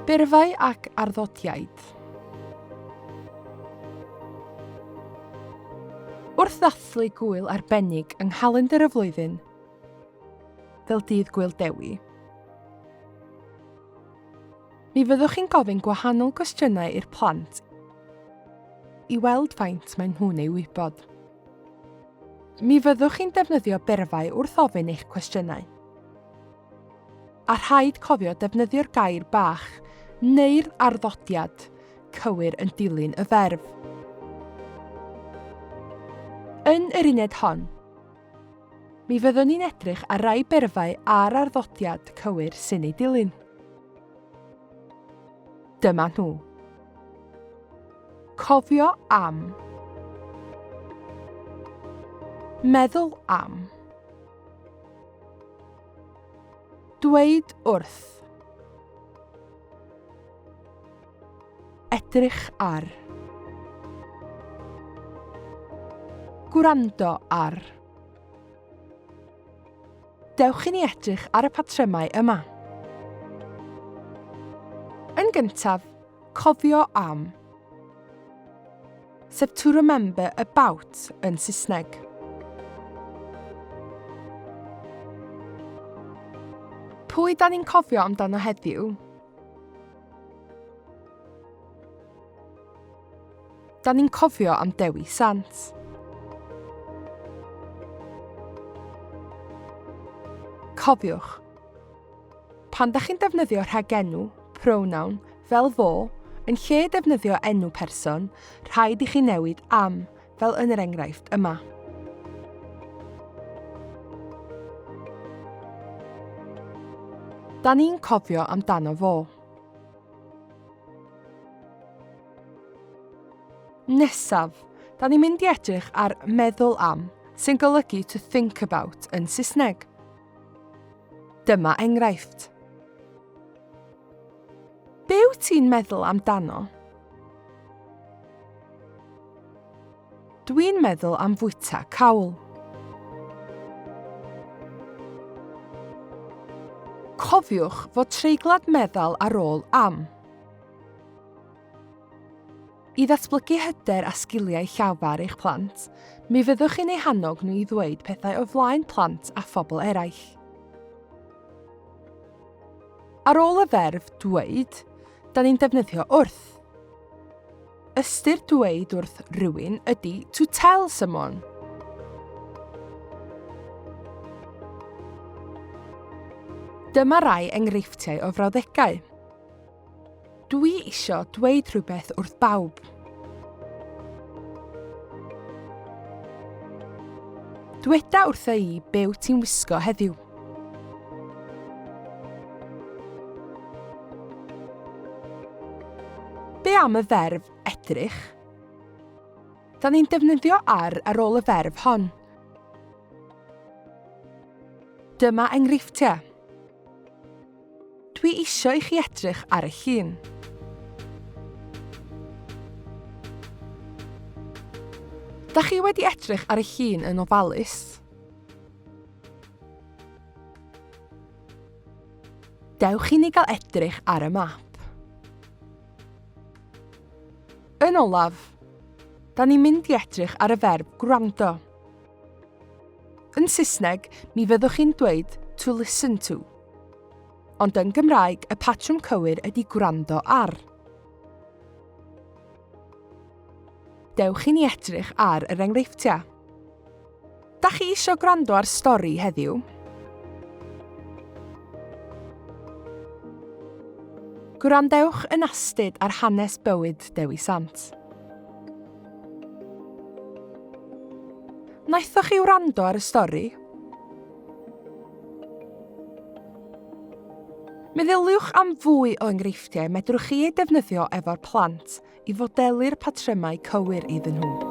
Byrfau ac arddodiaid. Wrth ddathlu gwyl arbennig yng nghalendr y flwyddyn, fel dydd gwyl dewi, mi fyddwch chi'n gofyn gwahanol gwestiynau i'r plant i weld faint maen nhw'n ei wybod. Mi fyddwch chi'n defnyddio byrfau wrth ofyn eich cwestiynau. A rhaid cofio defnyddio'r gair bach neu'r arddodiad cywir yn dilyn y ferf. Yn yr uned hon, mi fyddwn ni'n edrych ar rai byrfau a'r arddodiad cywir sy'n ei dilyn. Dyma nhw. Cofio am. Meddwl am. Dweud wrth. Edrych ar. Gwrando ar. Dewch i ni edrych ar y patrymau yma. Yn gyntaf, cofio am. Sef to remember about yn Saesneg. Pwy da ni'n cofio amdano heddiw? Da ni'n cofio am Dewi Sant. Cofiwch, pan da chi'n defnyddio rhagenw, pronoun, fel fo, yn lle defnyddio enw person, rhaid i chi newid am, fel yn yr enghraifft yma. Da ni'n cofio amdano fo. Nesaf, da ni'n mynd i edrych ar meddwl am, sy'n golygu to think about yn Saesneg. Dyma enghraifft. Be wyt ti'n meddwl amdano? Dwi'n meddwl am fwyta cawl. Cofiwch fod treiglad meddal ar ôl am. I ddatblygu hyder a sgiliau llafar eich plant, mi fyddwch chi'n eu hannog nhw i ddweud pethau o flaen plant a phobl eraill. Ar ôl y ferf dweud, da ni'n defnyddio wrth. Ystyr dweud wrth rhywun ydy to tell someone. Dyma rai enghreifftiau o frawddegau. Dwi isio dweud rhywbeth wrth bawb. Dweda wrtha i be wyt ti'n wisgo heddiw. Be am y ferf edrych? Da ni'n defnyddio ar ôl y ferf hon. Dyma enghreifftiau. Dwi isio i chi edrych ar eich hun. Da chi wedi edrych ar eich hun yn ofalus? Dewch i ni gael edrych ar y map. Yn olaf, da ni'n mynd i edrych ar y ferf gwrando. Yn Saesneg, mi fyddwch chi'n dweud to listen to. Ond yn Gymraeg, y patrwm cywir ydy gwrando ar. Dewch i ni edrych ar yr enghreifftiau. Da chi isio gwrando ar stori heddiw? Gwrandewch yn astyd ar hanes bywyd Dewi Sant. Naethoch chi wrando ar y stori? Meddyliwch am fwy o enghreifftiau medrwch chi eu defnyddio efo'r plant i fodelu'r patrymau cywir iddyn nhw.